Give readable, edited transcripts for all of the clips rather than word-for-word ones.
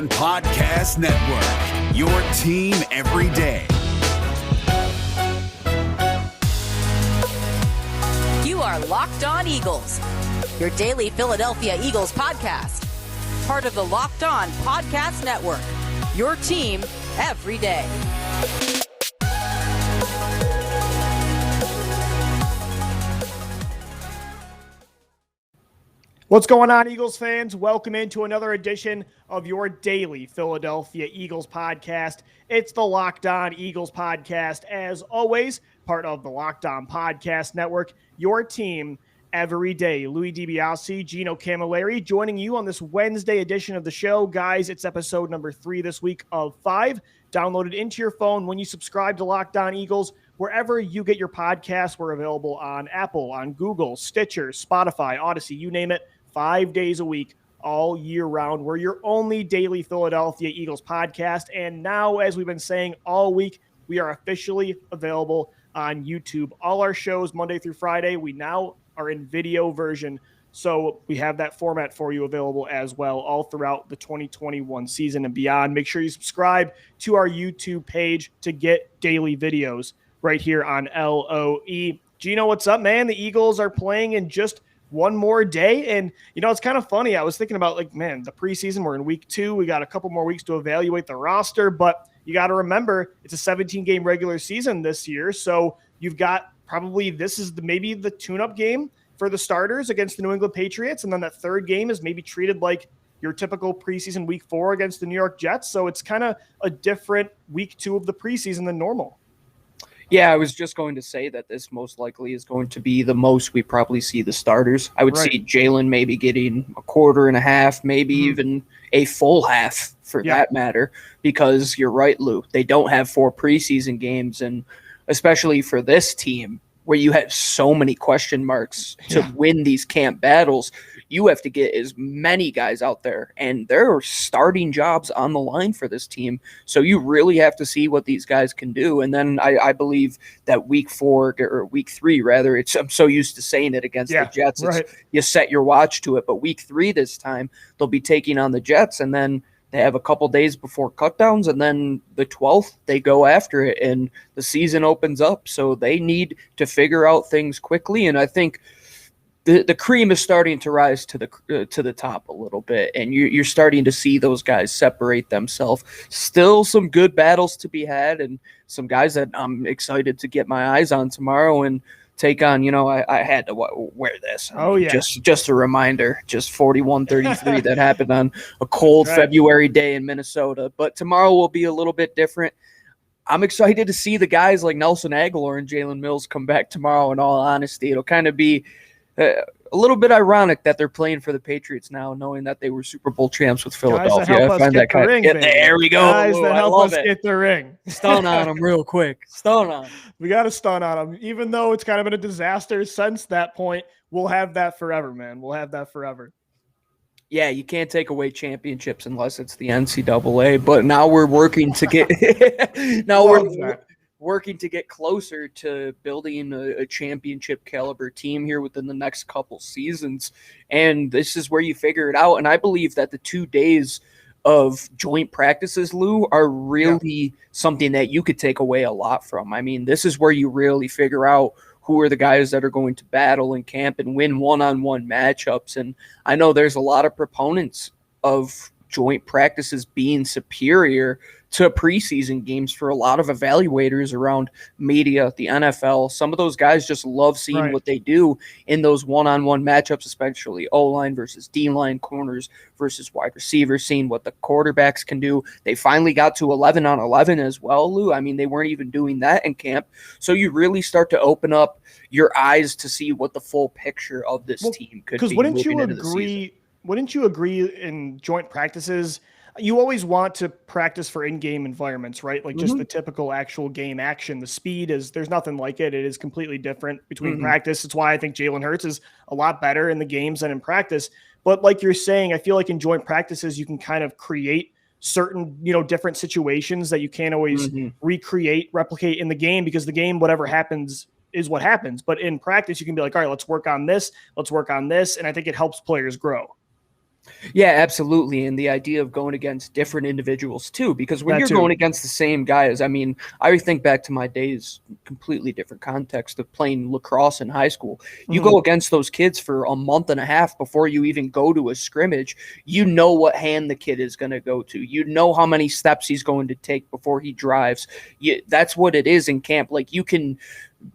On Podcast Network, your team every day. You are Locked On Eagles, your daily Philadelphia Eagles podcast. Part of the Locked On Podcast Network, your team every day. What's going on, Eagles fans? Welcome into another edition of your daily Philadelphia Eagles podcast. It's the Locked On Eagles podcast, as always, part of the Locked On Podcast Network, your team every day. Louis DiBiase, Gino Camilleri, joining you on this Wednesday edition of the show. Guys, it's episode number 3 this week of 5, downloaded into your phone when you subscribe to Locked On Eagles. Wherever you get your podcasts, we're available on Apple, on Google, Stitcher, Spotify, Odyssey, you name it. 5 days a week, all year round. We're your only daily Philadelphia Eagles podcast. And now, as we've been saying all week, we are officially available on YouTube. All our shows, Monday through Friday, we now are in video version. So we have that format for you available as well all throughout the 2021 season and beyond. Make sure you subscribe to our YouTube page to get daily videos right here on LOE. Gino, what's up, man? The Eagles are playing in just one more day. And, you know, it's kind of funny. I was thinking about, like, man, the preseason, we're in week 2. We got a couple more weeks to evaluate the roster. But you got to remember, it's a 17-game regular season this year. So you've got probably this is maybe the tune-up game for the starters against the New England Patriots. And then that third game is maybe treated like your typical preseason week 4 against the New York Jets. So it's kind of a different week 2 of the preseason than normal. Yeah, I was just going to say that this most likely is going to be the most we probably see the starters. I would see Jaylen maybe getting a quarter and a half, maybe even a full half for that matter, because you're right, Lou. They don't have 4 preseason games, and especially for this team where you have so many question marks to win these camp battles, you have to get as many guys out there, and there are starting jobs on the line for this team. So you really have to see what these guys can do. And then I believe that week 4 or week 3, rather, I'm so used to saying it against the Jets. You set your watch to it. But week 3 this time, they'll be taking on the Jets, and then they have a couple days before cutdowns, and then the 12th, they go after it, and the season opens up. So they need to figure out things quickly. And I think the cream is starting to rise to the top a little bit, and you're starting to see those guys separate themselves. Still some good battles to be had, and some guys that I'm excited to get my eyes on tomorrow and take on. You know, I had to wear this. Just a reminder, just 41-33 that happened on a cold February day in Minnesota. But tomorrow will be a little bit different. I'm excited to see the guys like Nelson Agholor and Jalen Mills come back tomorrow, in all honesty. It'll kind of be a little bit ironic that they're playing for the Patriots now, knowing that they were Super Bowl champs with Philadelphia. Guys that help us get the ring, there we go. Guys that help us get the ring. Stun on them real quick. Stun on them. We got to stun on them. Even though it's kind of been a disaster since that point, we'll have that forever, man. We'll have that forever. Yeah, you can't take away championships unless it's the NCAA. But now we're working to get working to get closer to building a championship caliber team here within the next couple seasons. And this is where you figure it out. And I believe that the 2 days of joint practices, Lou, are really something that you could take away a lot from. I mean, this is where you really figure out who are the guys that are going to battle in camp and win one-on-one matchups. And I know there's a lot of proponents of joint practices being superior to preseason games for a lot of evaluators around media, the NFL. Some of those guys just love seeing what they do in those one-on-one matchups, especially O-line versus D-line, corners versus wide receivers, seeing what the quarterbacks can do. They finally got to 11-on-11 as well, Lou. I mean, they weren't even doing that in camp. So you really start to open up your eyes to see what the full picture of this team could be. Because wouldn't you agree in joint practices, you always want to practice for in-game environments, right? Like just the typical actual game action. The speed there's nothing like it. It is completely different between practice. It's why I think Jalen Hurts is a lot better in the games than in practice. But like you're saying, I feel like in joint practices, you can kind of create certain, different situations that you can't always replicate in the game, because the game, whatever happens is what happens. But in practice, you can be like, all right, let's work on this. And I think it helps players grow. Yeah, absolutely. And the idea of going against different individuals too, because when you're going against the same guys, I mean, I think back to my days, completely different context of playing lacrosse in high school. You go against those kids for a month and a half before you even go to a scrimmage. You know what hand the kid is going to go to. You know how many steps he's going to take before he drives. That's what it is in camp. Like, you can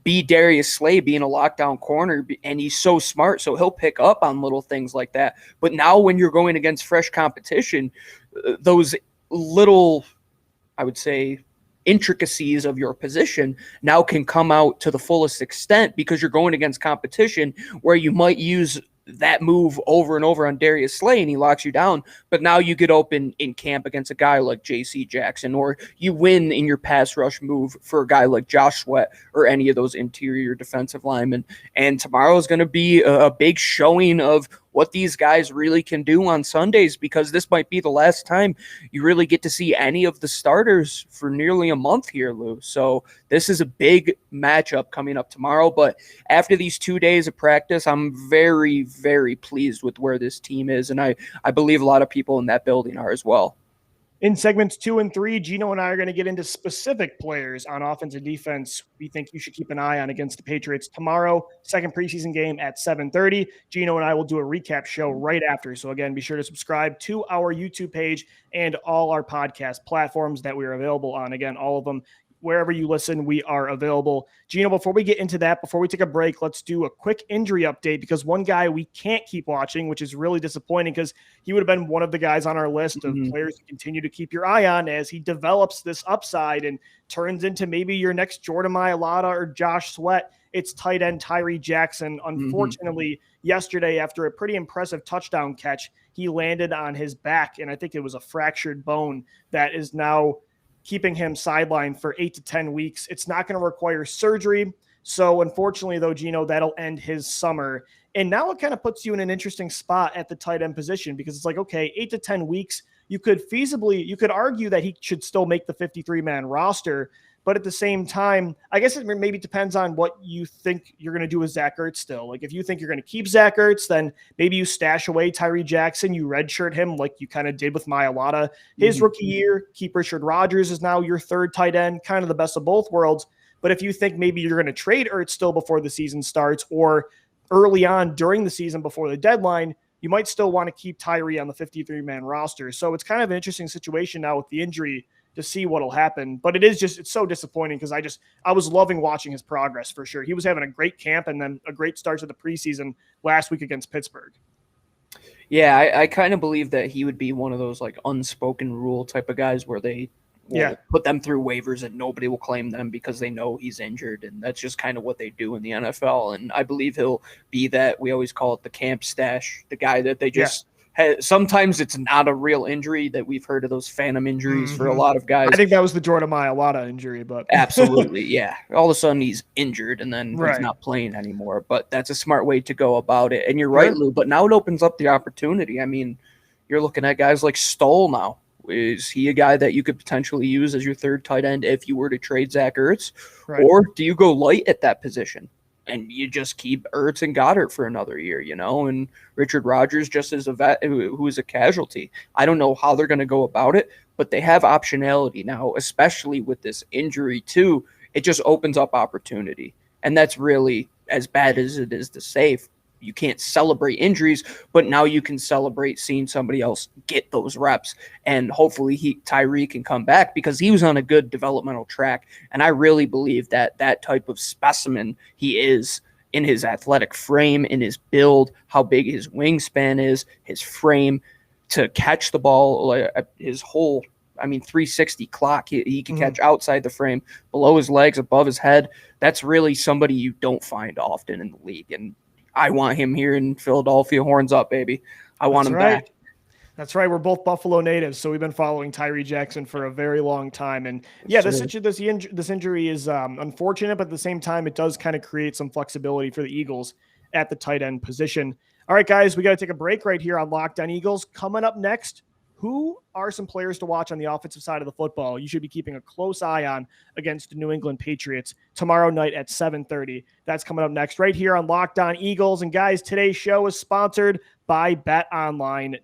be Darius Slay being a lockdown corner, and he's so smart, so he'll pick up on little things like that. But now when you're going against fresh competition, those little, I would say, intricacies of your position now can come out to the fullest extent, because you're going against competition where you might use that move over and over on Darius Slay and he locks you down. But now you get open in camp against a guy like JC Jackson, or you win in your pass rush move for a guy like Josh Sweat or any of those interior defensive linemen. And tomorrow is going to be a big showing of what these guys really can do on Sundays, because this might be the last time you really get to see any of the starters for nearly a month here, Lou. So this is a big matchup coming up tomorrow. But after these 2 days of practice, I'm very, very pleased with where this team is. And I believe a lot of people in that building are as well. In segments 2 and 3, Gino and I are going to get into specific players on offense and defense we think you should keep an eye on against the Patriots tomorrow, second preseason game at 7:30. Gino and I will do a recap show right after. So again, be sure to subscribe to our YouTube page and all our podcast platforms that we are available on. Again, all of them. Wherever you listen, we are available. Gino, before we get into that, before we take a break, let's do a quick injury update, because one guy we can't keep watching, which is really disappointing, because he would have been one of the guys on our list of players to continue to keep your eye on as he develops this upside and turns into maybe your next Jordan Mailata or Josh Sweat. It's tight end Tyree Jackson. Unfortunately, yesterday, after a pretty impressive touchdown catch, he landed on his back, and I think it was a fractured bone that is now keeping him sidelined for 8 to 10 weeks. It's not going to require surgery. So unfortunately, though, Gino, that'll end his summer. And now it kind of puts you in an interesting spot at the tight end position, because it's like, okay, 8 to 10 weeks, you could argue that he should still make the 53-man roster. But at the same time, I guess it maybe depends on what you think you're going to do with Zach Ertz still. Like, if you think you're going to keep Zach Ertz, then maybe you stash away Tyree Jackson, you redshirt him like you kind of did with Mailata his rookie year. Keep Richard Rodgers is now your third tight end, kind of the best of both worlds. But if you think maybe you're going to trade Ertz still before the season starts, or early on during the season before the deadline, you might still want to keep Tyree on the 53-man roster. So it's kind of an interesting situation now with the injury to see what'll happen. But it's so disappointing, because I was loving watching his progress for sure. He was having a great camp and then a great start to the preseason last week against Pittsburgh. Yeah, I kind of believe that he would be one of those like unspoken rule type of guys where they will put them through waivers and nobody will claim them because they know he's injured. And that's just kind of what they do in the NFL. And I believe he'll be that. We always call it the camp stash, the guy that they just sometimes it's not a real injury, that we've heard of those phantom injuries for a lot of guys. I think that was the Jordan Mailata injury, but absolutely. Yeah. All of a sudden he's injured and then he's not playing anymore, but that's a smart way to go about it. And you're right, Lou, but now it opens up the opportunity. I mean, you're looking at guys like Stoll now. Is he a guy that you could potentially use as your third tight end if you were to trade Zach Ertz? Or do you go light at that position and you just keep Ertz and Goddard for another year, and Richard Rodgers just as a vet who is a casualty? I don't know how they're going to go about it, but they have optionality now, especially with this injury too. It just opens up opportunity. And that's really, as bad as it is to say, you can't celebrate injuries, but now you can celebrate seeing somebody else get those reps. And hopefully Tyree can come back, because he was on a good developmental track. And I really believe that that type of specimen he is, in his athletic frame, in his build, how big his wingspan is, his frame to catch the ball, his whole 360 clock. He can catch outside the frame, below his legs, above his head. That's really somebody you don't find often in the league. And I want him here in Philadelphia. Horns up, baby. I want him back. That's right. We're both Buffalo natives, so we've been following Tyree Jackson for a very long time. And this injury is unfortunate, but at the same time, it does kind of create some flexibility for the Eagles at the tight end position. All right, guys, we got to take a break right here on Locked On Eagles. Coming up next, who are some players to watch on the offensive side of the football you should be keeping a close eye on against the New England Patriots tomorrow night at 7:30. That's coming up next right here on Locked On Eagles. And guys, today's show is sponsored by betonline.ag.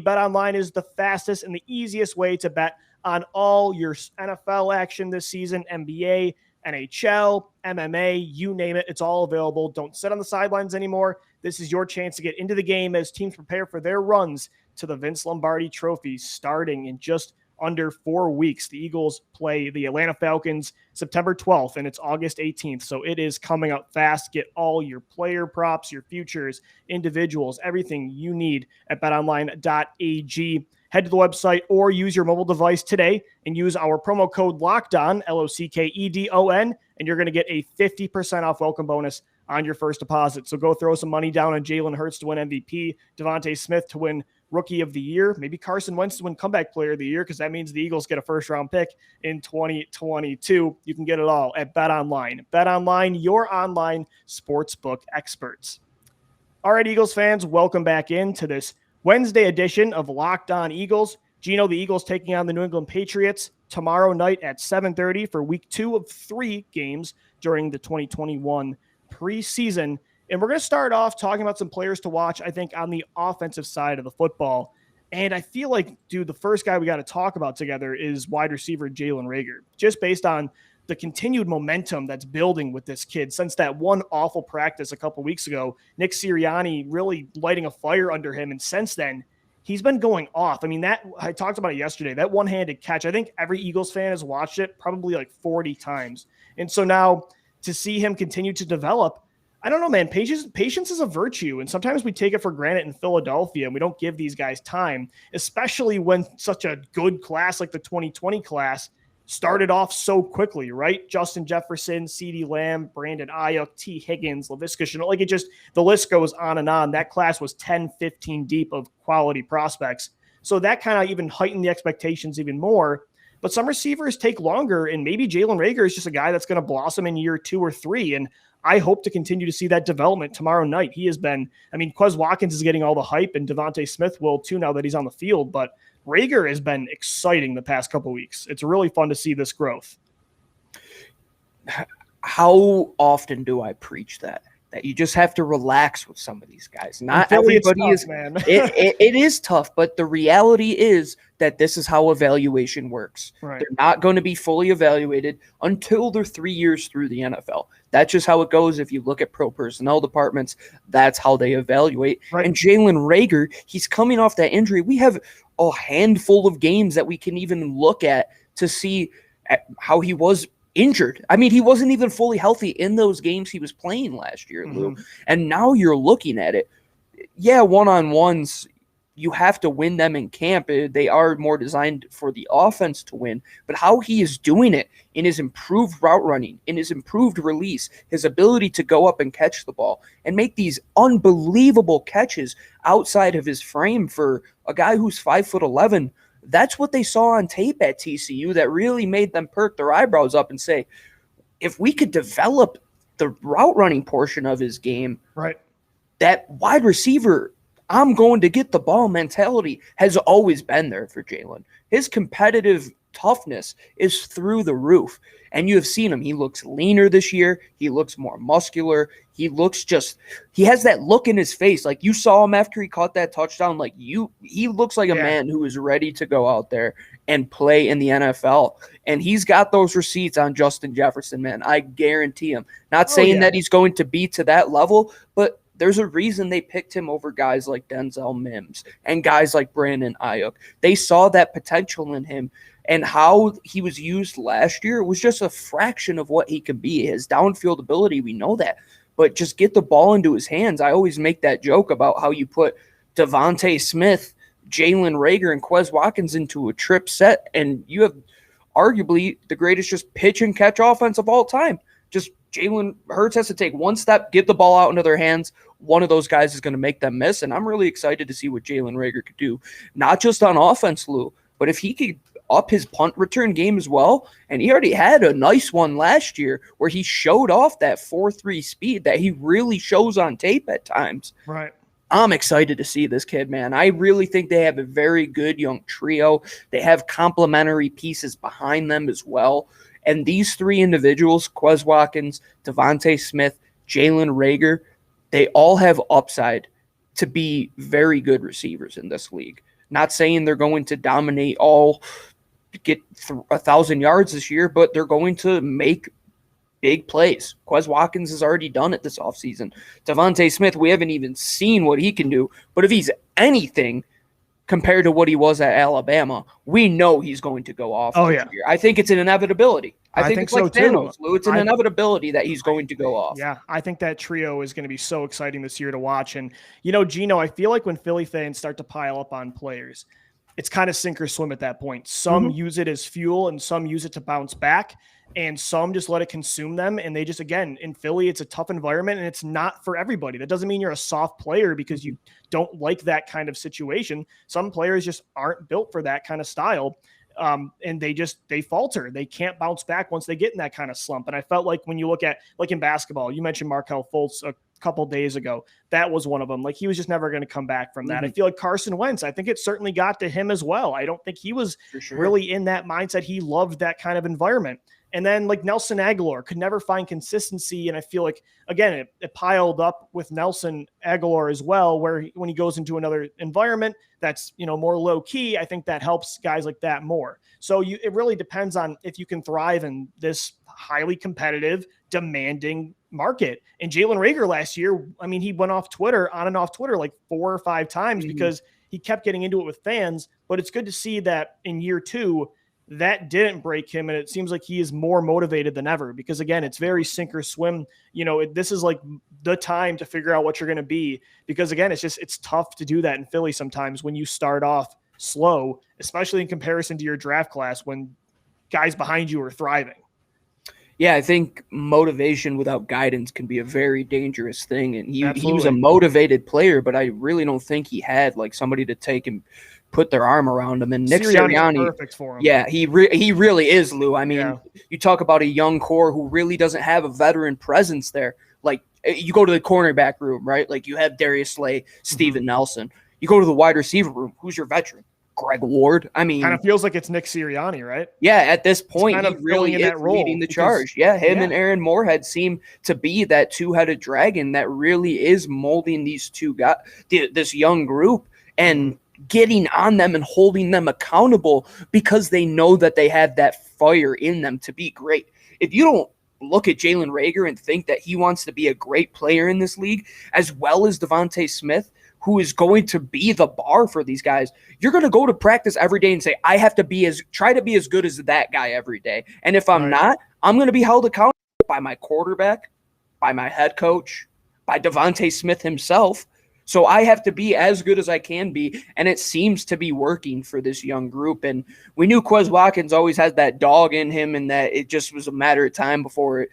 BetOnline is the fastest and the easiest way to bet on all your NFL action this season, NBA, NHL, MMA, you name it. It's all available. Don't sit on the sidelines anymore. This is your chance to get into the game as teams prepare for their runs to the Vince Lombardi Trophy starting in just under 4 weeks. The Eagles play the Atlanta Falcons September 12th, and it's August 18th. So it is coming up fast. Get all your player props, your futures, individuals, everything you need at betonline.ag. Head to the website or use your mobile device today and use our promo code LOCKEDON, LOCKEDON, and you're going to get a 50% off welcome bonus on your first deposit. So go throw some money down on Jalen Hurts to win MVP, Devontae Smith to win Rookie of the Year, maybe Carson Wentz to win Comeback Player of the Year, because that means the Eagles get a first-round pick in 2022. You can get it all at BetOnline. BetOnline, your online sportsbook experts. All right, Eagles fans, welcome back into this Wednesday edition of Locked On Eagles. Gino, the Eagles taking on the New England Patriots tomorrow night at 7:30 for week 2 of 3 games during the 2021 preseason. And we're going to start off talking about some players to watch, I think, on the offensive side of the football. And I feel like, dude, the first guy we got to talk about together is wide receiver Jalen Reagor, just based on the continued momentum that's building with this kid since that one awful practice a couple weeks ago. Nick Sirianni really lighting a fire under him. And since then, he's been going off. I mean, I talked about it yesterday, that one-handed catch. I think every Eagles fan has watched it probably like 40 times. And so now to see him continue to develop, I don't know, man. Patience is a virtue, and sometimes we take it for granted in Philadelphia, and we don't give these guys time, especially when such a good class like the 2020 class started off so quickly, right? Justin Jefferson, CeeDee Lamb, Brandon Ayuk, T. Higgins, Laviska Shenault, the list goes on and on. That class was 10, 15 deep of quality prospects. So that kind of even heightened the expectations even more. But some receivers take longer, and maybe Jalen Reagor is just a guy that's going to blossom in year 2 or 3. And I hope to continue to see that development tomorrow night. He has been, Quez Watkins is getting all the hype, and Devontae Smith will too now that he's on the field. But Reagor has been exciting the past couple of weeks. It's really fun to see this growth. How often do I preach that you just have to relax with some of these guys? Not everybody tough, is, man. it is tough, but the reality is that this is how evaluation works. Right. They're not going to be fully evaluated until they're 3 years through the NFL. That's just how it goes. If you look at pro personnel departments, that's how they evaluate. Right. And Jalen Reagor, he's coming off that injury. We have a handful of games that we can even look at to see how he was injured. He wasn't even fully healthy in those games he was playing last year, Lou. And now you're looking at it. Yeah, one-on-ones, you have to win them in camp. They are more designed for the offense to win. But how he is doing it in his improved route running, in his improved release, his ability to go up and catch the ball and make these unbelievable catches outside of his frame for a guy who's 5'11". That's what they saw on tape at TCU that really made them perk their eyebrows up and say, if we could develop the route running portion of his game, right, that wide receiver, I'm going to get the ball mentality has always been there for Jalen. His competitive toughness is through the roof. And you have seen him. He looks leaner this year. He looks more muscular. He has that look in his face. Like you saw him after he caught that touchdown. He looks like a man who is ready to go out there and play in the NFL. And he's got those receipts on Justin Jefferson, man. I guarantee him. Not saying that he's going to be to that level, but there's a reason they picked him over guys like Denzel Mims and guys like Brandon Ayuk. They saw that potential in him. And how he was used last year was just a fraction of what he could be. His downfield ability, we know that. But just get the ball into his hands. I always make that joke about how you put Devontae Smith, Jalen Reagor, and Quez Watkins into a trip set, and you have arguably the greatest just pitch and catch offense of all time. Just Jalen Hurts has to take one step, get the ball out into their hands. One of those guys is going to make them miss, and I'm really excited to see what Jalen Reagor could do, not just on offense, Lou, but if he could up his punt return game as well. And he already had a nice one last year where he showed off that 4.3 speed that he really shows on tape at times. Right. I'm excited to see this kid, man. I really think they have a very good young trio. They have complementary pieces behind them as well. And these three individuals, Quez Watkins, Devontae Smith, Jalen Reagor, they all have upside to be very good receivers in this league. Not saying they're going to dominate all, get 1,000 yards this year, but they're going to make big plays. Quez Watkins has already done it this offseason. Devontae Smith, we haven't even seen what he can do, but if he's anything compared to what he was at Alabama, we know he's going to go off this year. I think it's an inevitability. I think it's so like Thanos, Lou. It's an inevitability that he's going to go off. Yeah, I think that trio is going to be so exciting this year to watch. And, Gino, I feel like when Philly fans start to pile up on players, it's kind of sink or swim at that point. Some use it as fuel and some use it to bounce back. And some just let it consume them. And they just, again, in Philly, it's a tough environment and it's not for everybody. That doesn't mean you're a soft player because you don't like that kind of situation. Some players just aren't built for that kind of style. And they falter. They can't bounce back once they get in that kind of slump. And I felt like when you look at, like in basketball, you mentioned Markelle Fultz a couple days ago. That was one of them. Like he was just never going to come back from that. I feel like Carson Wentz, I think it certainly got to him as well. I don't think he was really in that mindset. He loved that kind of environment. And then like Nelson Aguilar could never find consistency. And I feel like, again, it piled up with Nelson Aguilar as well, where when he goes into another environment that's, more low key, I think that helps guys like that more. So it really depends on if you can thrive in this highly competitive, demanding market. And Jalen Reagor last year, I mean, he went on and off Twitter like 4 or 5 times because he kept getting into it with fans. But it's good to see that in year 2, that didn't break him. And it seems like he is more motivated than ever because, again, it's very sink or swim. This is like the time to figure out what you're going to be because, again, it's tough to do that in Philly sometimes when you start off slow, especially in comparison to your draft class when guys behind you are thriving. Yeah, I think motivation without guidance can be a very dangerous thing. And he was a motivated player, but I really don't think he had like somebody to take and put their arm around him. And Nick Sirianni, perfect for him. Yeah, he really is, Lou. I mean, you talk about a young core who really doesn't have a veteran presence there. Like you go to the cornerback room, right? Like you have Darius Slay, Steven Nelson. You go to the wide receiver room. Who's your veteran? Greg Ward. I mean, kind of feels like it's Nick Sirianni, right? Yeah, at this point, he really is leading the charge. Yeah, him and Aaron Moorhead seem to be that two-headed dragon that really is molding these two guys, this young group, and getting on them and holding them accountable because they know that they have that fire in them to be great. If you don't look at Jalen Reagor and think that he wants to be a great player in this league, as well as Devontae Smith, who is going to be the bar for these guys, you're going to go to practice every day and say, I have to try to be as good as that guy every day. And if I'm not, I'm going to be held accountable by my quarterback, by my head coach, by Devontae Smith himself. So I have to be as good as I can be, and it seems to be working for this young group. And we knew Quez Watkins always had that dog in him and that it just was a matter of time before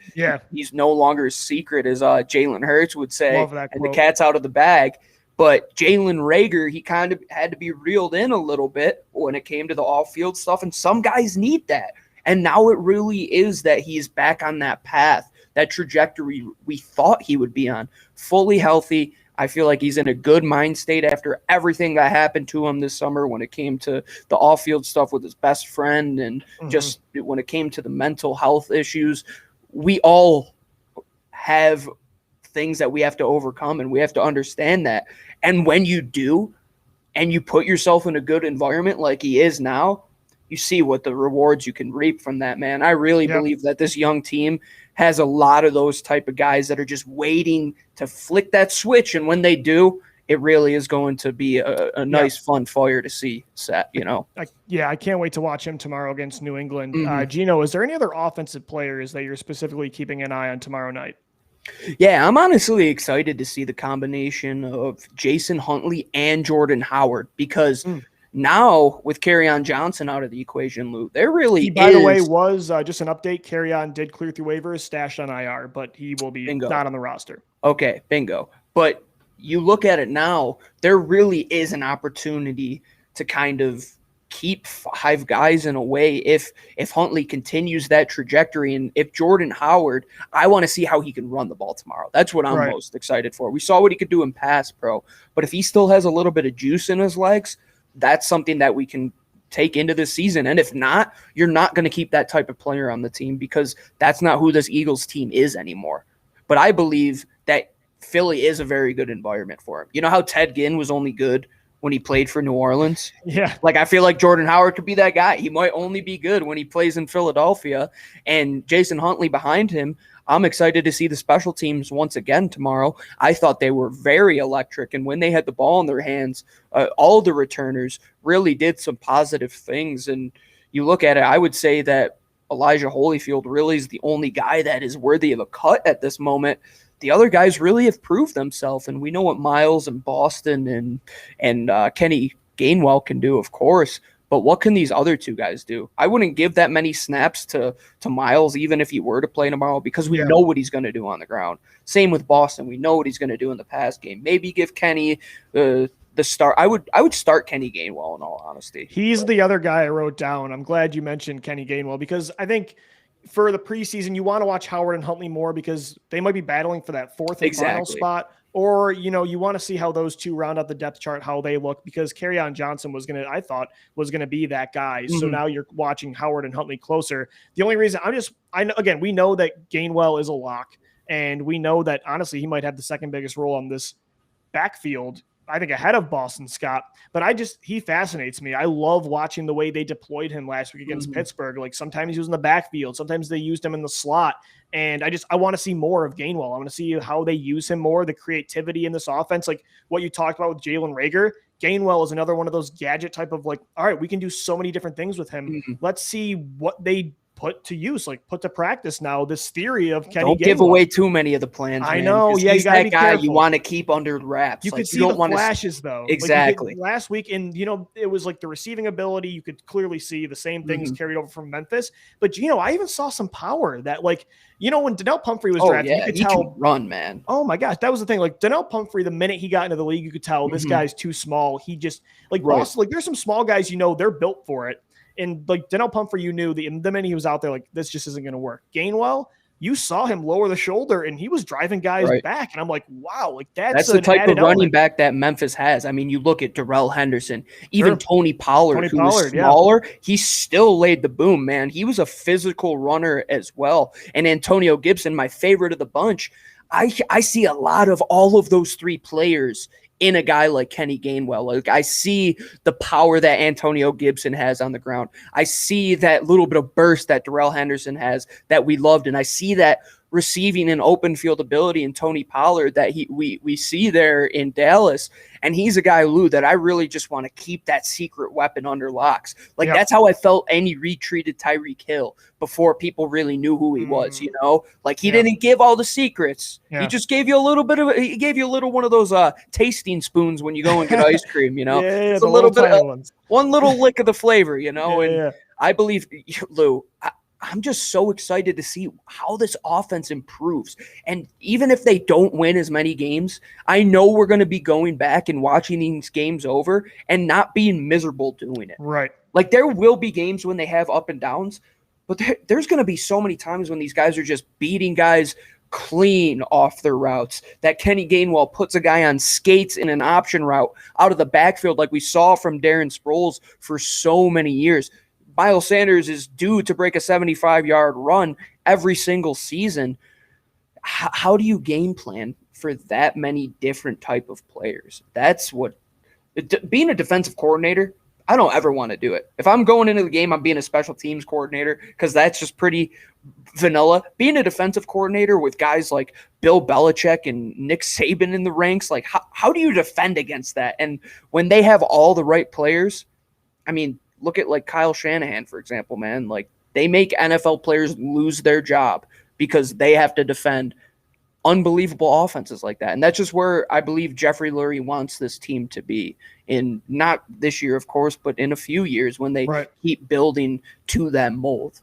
he's no longer a secret, as Jalen Hurts would say, and the cat's out of the bag. But Jalen Reagor, he kind of had to be reeled in a little bit when it came to the off-field stuff, and some guys need that. And now it really is that he's back on that path, that trajectory we thought he would be on, fully healthy. I feel like he's in a good mind state after everything that happened to him this summer when it came to the off-field stuff with his best friend and just when it came to the mental health issues. We all have things that we have to overcome, and we have to understand that. And when you do, and you put yourself in a good environment like he is now, you see what the rewards you can reap from that, man. I really believe that this young team has a lot of those type of guys that are just waiting to flick that switch. And when they do, it really is going to be a nice, fun fire to see set, I can't wait to watch him tomorrow against New England. Gino, is there any other offensive players that you're specifically keeping an eye on tomorrow night? Yeah, I'm honestly excited to see the combination of Jason Huntley and Jordan Howard because now with Kerryon Johnson out of the equation, Lou, there really by the way, was just an update. Kerryon did clear through waivers, stashed on IR, but he will be not on the roster. Okay, bingo. But you look at it now, there really is an opportunity to kind of keep 5 guys in a way if Huntley continues that trajectory. And if Jordan Howard, I want to see how he can run the ball tomorrow. That's what I'm most excited for. We saw what he could do in pass pro, but if he still has a little bit of juice in his legs, that's something that we can take into this season. And if not, you're not going to keep that type of player on the team because that's not who this Eagles team is anymore. But I believe that Philly is a very good environment for him. You know how Ted Ginn was only good when he played for New Orleans? Yeah. Like, I feel like Jordan Howard could be that guy. He might only be good when he plays in Philadelphia. And Jason Huntley behind him, I'm excited to see the special teams once again tomorrow. I thought they were very electric. And when they had the ball in their hands, all the returners really did some positive things. And you look at it, I would say that Elijah Holyfield really is the only guy that is worthy of a cut at this moment. The other guys really have proved themselves, and we know what Miles and Boston and Kenny Gainwell can do, of course. But what can these other 2 guys do? I wouldn't give that many snaps to Miles, even if he were to play tomorrow, because we know what he's going to do on the ground. Same with Boston. We know what he's going to do in the pass game. Maybe give Kenny the start. I would start Kenny Gainwell in all honesty. He's the other guy I wrote down. I'm glad you mentioned Kenny Gainwell because I think – for the preseason, you want to watch Howard and Huntley more because they might be battling for that 4th and final spot. Or, you want to see how those 2 round out the depth chart, how they look, because Kerryon Johnson I thought was going to be that guy. Mm-hmm. So now you're watching Howard and Huntley closer. The only reason again, we know that Gainwell is a lock, and we know that honestly, he might have the second biggest role on this backfield, I think ahead of Boston Scott, but he fascinates me. I love watching the way they deployed him last week against Pittsburgh. Like sometimes he was in the backfield, sometimes they used him in the slot. And I want to see more of Gainwell. I want to see how they use him more, the creativity in this offense, like what you talked about with Jalen Reagor. Gainwell is another one of those gadget type of like, all right, we can do so many different things with him. Mm-hmm. Let's see what they put to use, like put to practice now, this theory of Kenny Don't Gainwell. Give away too many of the plans. I know. Yeah, he's that guy you want to keep under wraps. You could see the flashes, though. Exactly. Like last week, and it was like the receiving ability. You could clearly see the same things carried over from Memphis. But I even saw some power that, like, when Donnell Pumphrey was drafted, you could tell can run, man. Oh my gosh, that was the thing. Like Donnell Pumphrey, the minute he got into the league, you could tell this guy's too small. He just Boston, there's some small guys they're built for it. And like Donnell Pumphrey, you knew the minute he was out there, like this just isn't going to work. Gainwell, you saw him lower the shoulder and he was driving guys back. And I'm like, wow, like that's the type of running back that Memphis has. I mean, you look at Darrell Henderson, even Tony Pollard, who was smaller, he still laid the boom, man. He was a physical runner as well. And Antonio Gibson, my favorite of the bunch, I see a lot of all of those 3 players in a guy like Kenny Gainwell. Like I see the power that Antonio Gibson has on the ground. I see that little bit of burst that Darrell Henderson has that we loved. And I see that receiving and open field ability in Tony Pollard that we see there in Dallas. And he's a guy, Lou, that I really just want to keep that secret weapon under locks. Like that's how I felt Andy Reid treated Tyreek Hill before people really knew who he was, Like he didn't give all the secrets. He just gave you a little bit of he gave you a little one of those tasting spoons when you go and get ice cream, It's a little bit of one little lick of the flavor, and I believe, Lou, I'm just so excited to see how this offense improves. And even if they don't win as many games, I know we're going to be going back and watching these games over and not being miserable doing it. Right. Like there will be games when they have up and downs, but there's going to be so many times when these guys are just beating guys clean off their routes, that Kenny Gainwell puts a guy on skates in an option route out of the backfield like we saw from Darren Sproles for so many years. Miles Sanders is due to break a 75-yard run every single season. How do you game plan for that many different type of players? That's what being a defensive coordinator, I don't ever want to do it. If I'm going into the game, I'm being a special teams coordinator because that's just pretty vanilla. Being a defensive coordinator with guys like Bill Belichick and Nick Saban in the ranks, like how do you defend against that? And when they have all the right players, I mean, look at like Kyle Shanahan, for example, man. Like they make NFL players lose their job because they have to defend unbelievable offenses like that. And that's just where I believe Jeffrey Lurie wants this team to be in, not this year, of course, but in a few years when they keep building to that mold.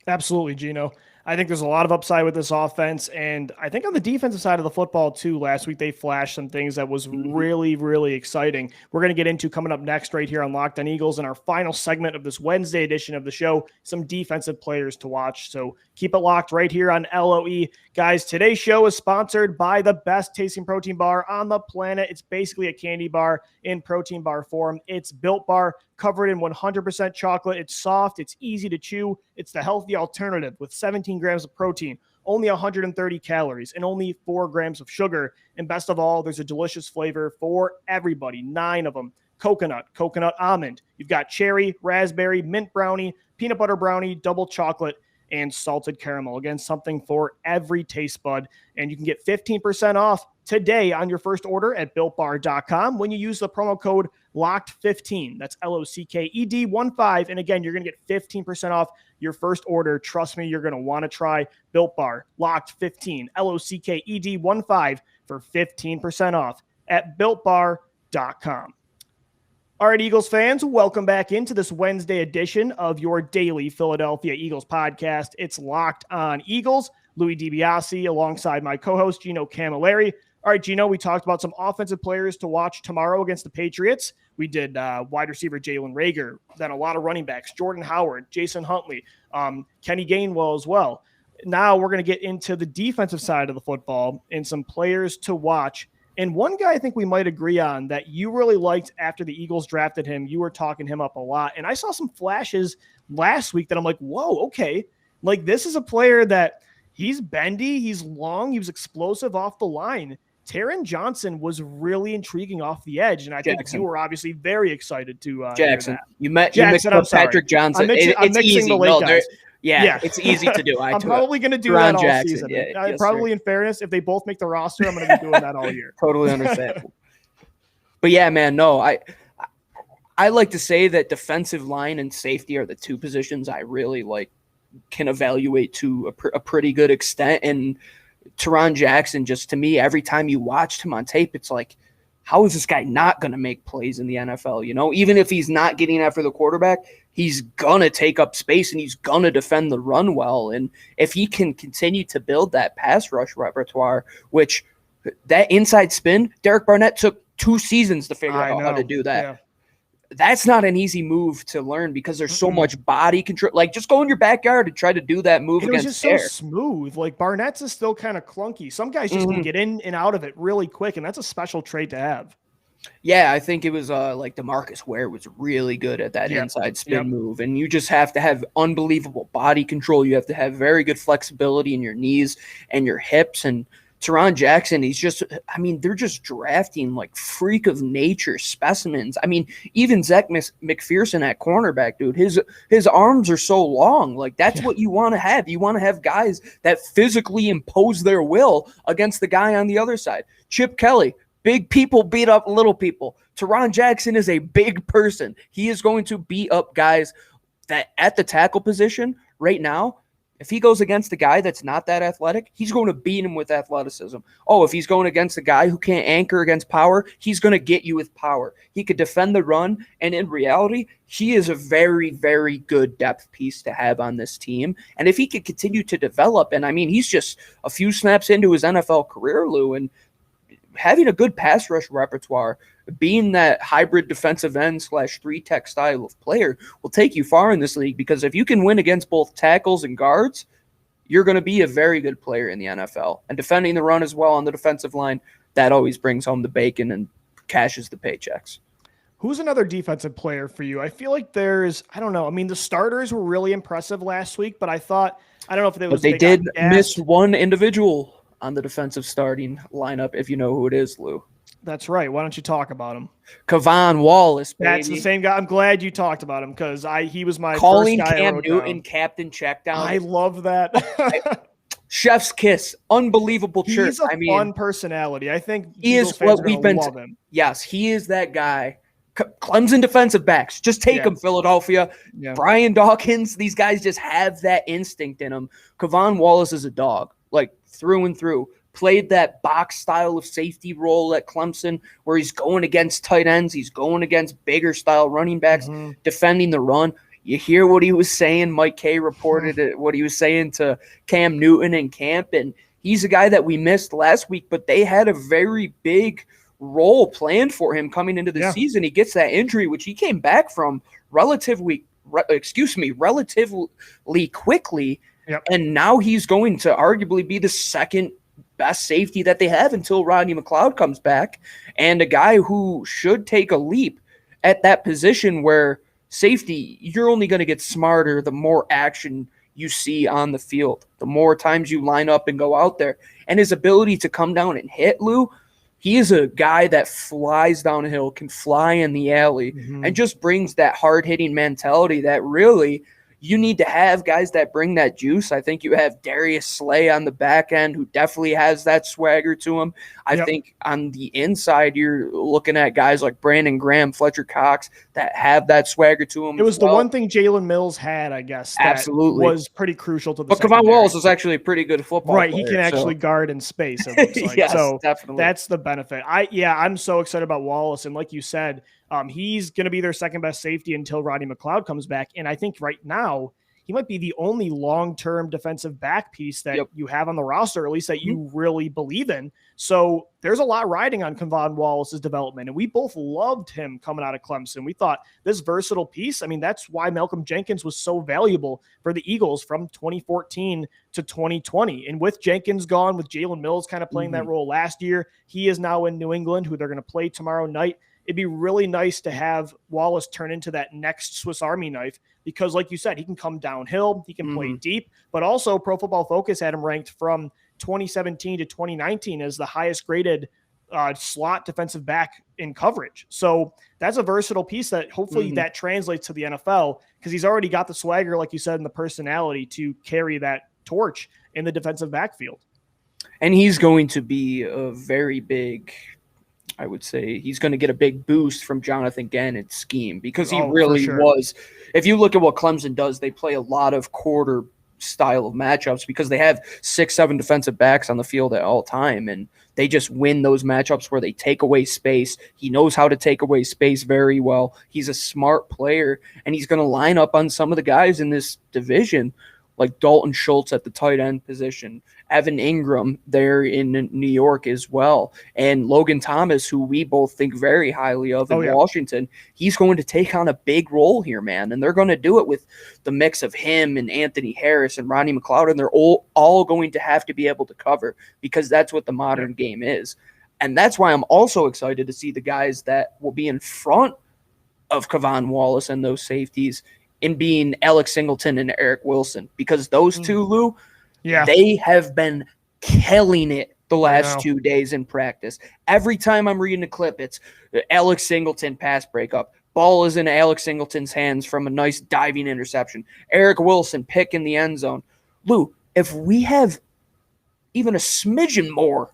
Absolutely, Gino. I think there's a lot of upside with this offense. And I think on the defensive side of the football, too, last week they flashed some things that was really, really exciting. We're going to get into coming up next right here on Locked On Eagles in our final segment of this Wednesday edition of the show, some defensive players to watch. So keep it locked right here on LOE. Guys, today's show is sponsored by the best tasting protein bar on the planet. It's basically a candy bar in protein bar form. It's Built Bar, covered in 100% chocolate. It's soft. It's easy to chew. It's the healthy alternative with 17 grams of protein, only 130 calories, and only 4 grams of sugar. And best of all, there's a delicious flavor for everybody. 9 of them. Coconut almond. You've got cherry, raspberry, mint brownie, peanut butter brownie, double chocolate, and salted caramel. Again, something for every taste bud. And you can get 15% off today on your first order at BuiltBar.com when you use the promo code LOCKED15. That's LOCKED15. And again, you're going to get 15% off your first order. Trust me, you're going to want to try Built Bar. LOCKED15, LOCKED15 for 15% off at BuiltBar.com. All right, Eagles fans, welcome back into this Wednesday edition of your daily Philadelphia Eagles podcast. It's Locked On Eagles. Louis DiBiase alongside my co-host, Gino Camilleri. All right, Gino, we talked about some offensive players to watch tomorrow against the Patriots. We did wide receiver Jalen Reagor, then a lot of running backs, Jordan Howard, Jason Huntley, Kenny Gainwell as well. Now we're going to get into the defensive side of the football and some players to watch. And one guy I think we might agree on that you really liked after the Eagles drafted him, you were talking him up a lot. And I saw some flashes last week that I'm like, whoa, okay. Like, this is a player that he's bendy, he's long, he was explosive off the line. Tyron Jackson was really intriguing off the edge, and I think you were obviously very excited to Jackson. Hear that. You mixed up Patrick Johnson. I'm mixing easy. the late guys. Yeah, it's easy to do. I'm probably going to do that all Jackson. season. Yeah, probably, in fairness, if they both make the roster, I'm going to be doing that all year. Totally understandable. But yeah, man, no, I like to say that defensive line and safety are the two positions I really can evaluate to a pretty good extent. And Tyron Jackson, just to me, every time you watched him on tape, it's like, how is this guy not going to make plays in the NFL? You know, even if he's not getting after the quarterback, he's going to take up space and he's going to defend the run well. And if he can continue to build that pass rush repertoire, which that inside spin, Derek Barnett took 2 seasons to figure out how to do that. Yeah. That's not an easy move to learn because there's so much body control. Like, just go in your backyard and try to do that move against just so smooth. Like, Barnett's is still kind of clunky. Some guys just can get in and out of it really quick, and that's a special trait to have. Yeah, I think it was like DeMarcus Ware was really good at that inside spin move. And you just have to have unbelievable body control. You have to have very good flexibility in your knees and your hips. And Tyron Jackson, they're just drafting like freak of nature specimens. I mean, even Zach McPherson at cornerback, dude, his arms are so long. Like, that's what you want to have. You want to have guys that physically impose their will against the guy on the other side. Chip Kelly, big people beat up little people. Tyron Jackson is a big person. He is going to beat up guys that at the tackle position right now. If he goes against a guy that's not that athletic, he's going to beat him with athleticism. Oh, if he's going against a guy who can't anchor against power, he's going to get you with power. He could defend the run, and in reality, he is a very, very good depth piece to have on this team. And if he could continue to develop, and I mean, he's just a few snaps into his NFL career, Lou, and having a good pass rush repertoire, being that hybrid defensive end / 3-tech style of player will take you far in this league, because if you can win against both tackles and guards, you're going to be a very good player in the NFL. And defending the run as well on the defensive line, that always brings home the bacon and cashes the paychecks. Who's another defensive player for you? I feel like I don't know. I mean, the starters were really impressive last week, but I don't know if it was. But they did miss one individual on the defensive starting lineup, if you know who it is, Lou. That's right. Why don't you talk about him? Kavon Wallace, baby. That's the same guy. I'm glad you talked about him, because he was my calling first guy Cam Newton captain checkdown. I love that. Chef's kiss. Unbelievable chirp. He's a fun personality. I think he is what we've been love him. Yes, he is that guy. Clemson defensive backs. Just take them, Philadelphia. Yeah. Brian Dawkins. These guys just have that instinct in them. Kavon Wallace is a dog, like through and through. Played that box style of safety role at Clemson where he's going against tight ends. He's going against bigger style running backs, defending the run. You hear what he was saying. Mike Kay reported it, what he was saying to Cam Newton in camp, and he's a guy that we missed last week, but they had a very big role planned for him coming into the season. He gets that injury, which he came back from relatively quickly. Yep. And now he's going to arguably be the second best safety that they have until Rodney McLeod comes back, and a guy who should take a leap at that position where safety, you're only going to get smarter the more action you see on the field, the more times you line up and go out there. And his ability to come down and hit, Lou, he is a guy that flies downhill, can fly in the alley, and just brings that hard-hitting mentality that really you need to have guys that bring that juice. I think you have Darius Slay on the back end who definitely has that swagger to him. I think on the inside, you're looking at guys like Brandon Graham, Fletcher Cox that have that swagger to them. It was the one thing Jalen Mills had, I guess, that absolutely was pretty crucial to the But Kavon Wallace is actually a pretty good football player. He can actually guard in space, it looks like. Yes, so definitely. That's the benefit. I'm so excited about Wallace. And like you said, he's going to be their second best safety until Rodney McLeod comes back. And I think right now he might be the only long-term defensive back piece that you have on the roster, or at least that you really believe in. So there's a lot riding on Kavon Wallace's development. And we both loved him coming out of Clemson. We thought this versatile piece, I mean, that's why Malcolm Jenkins was so valuable for the Eagles from 2014 to 2020. And with Jenkins gone, with Jalen Mills kind of playing that role last year, he is now in New England, who they're going to play tomorrow night. It'd be really nice to have Wallace turn into that next Swiss Army knife because, like you said, he can come downhill, he can play deep, but also Pro Football Focus had him ranked from 2017 to 2019 as the highest graded slot defensive back in coverage. So that's a versatile piece that hopefully that translates to the NFL because he's already got the swagger, like you said, and the personality to carry that torch in the defensive backfield. And he's going to be a very big, I would say he's going to get a big boost from Jonathan Gannon's scheme because he really was. If you look at what Clemson does, they play a lot of quarter style of matchups because they have 6-7 defensive backs on the field at all time, and they just win those matchups where they take away space. He knows how to take away space very well. He's a smart player, and he's going to line up on some of the guys in this division like Dalton Schultz at the tight end position, Evan Ingram there in New York as well, and Logan Thomas, who we both think very highly of in Washington. He's going to take on a big role here, man, and they're going to do it with the mix of him and Anthony Harris and Rodney McLeod, and they're all going to have to be able to cover because that's what the modern game is. And that's why I'm also excited to see the guys that will be in front of Kavon Wallace and those safeties in being Alex Singleton and Eric Wilson, because those two, Lou, they have been killing it the last 2 days in practice. Every time I'm reading a clip, it's Alex Singleton pass breakup. Ball is in Alex Singleton's hands from a nice diving interception. Eric Wilson pick in the end zone. Lou, if we have even a smidgen more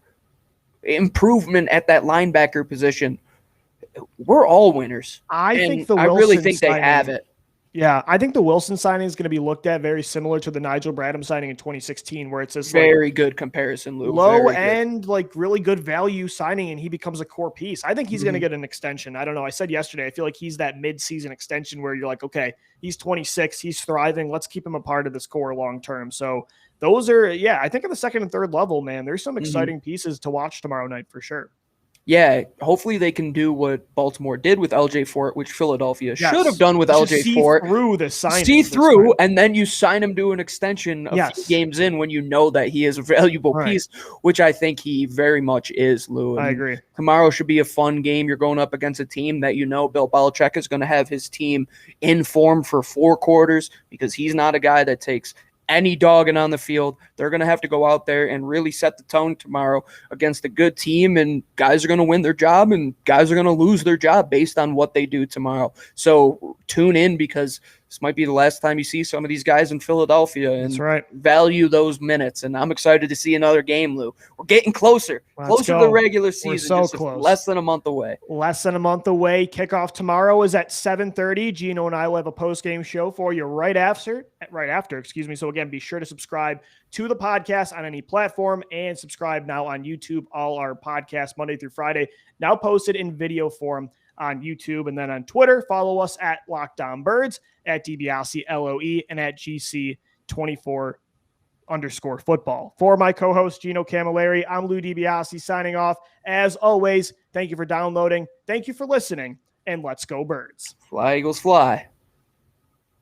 improvement at that linebacker position, we're all winners. I really think they have it. Yeah, I think the Wilson signing is going to be looked at very similar to the Nigel Bradham signing in 2016, where it's this very good comparison, Lou. Low end, like really good value signing, and he becomes a core piece. I think he's going to get an extension. I don't know. I said yesterday, I feel like he's that mid-season extension where you're like, okay, he's 26, he's thriving. Let's keep him a part of this core long term. So those are, I think at the second and third level, man, there's some exciting pieces to watch tomorrow night for sure. Yeah, hopefully they can do what Baltimore did with LJ Fort, which Philadelphia should have done with LJ Fort. See through, and then you sign him to an extension a few games in when you know that he is a valuable piece, which I think he very much is, Lou. I agree. Tomorrow should be a fun game. You're going up against a team that Bill Belichick is going to have his team in form for 4 quarters because he's not a guy that takes any dogging on the field. They're going to have to go out there and really set the tone tomorrow against a good team, and guys are going to win their job and guys are going to lose their job based on what they do tomorrow. So tune in because this might be the last time you see some of these guys in Philadelphia, and value those minutes. And I'm excited to see another game, Lou. We're getting closer to the regular season. We're so close. Less than a month away. Kickoff tomorrow is at 7:30. Gino and I will have a post-game show for you right after. So again, be sure to subscribe to the podcast on any platform and subscribe now on YouTube. All our podcasts Monday through Friday now posted in video form on YouTube. And then on Twitter, follow us at LockedOnBirds, at DiBiase LOE, and at GC24_football. For my co-host, Gino Camilleri, I'm Lou DiBiase signing off. As always, thank you for downloading. Thank you for listening, and let's go Birds. Fly, Eagles, fly.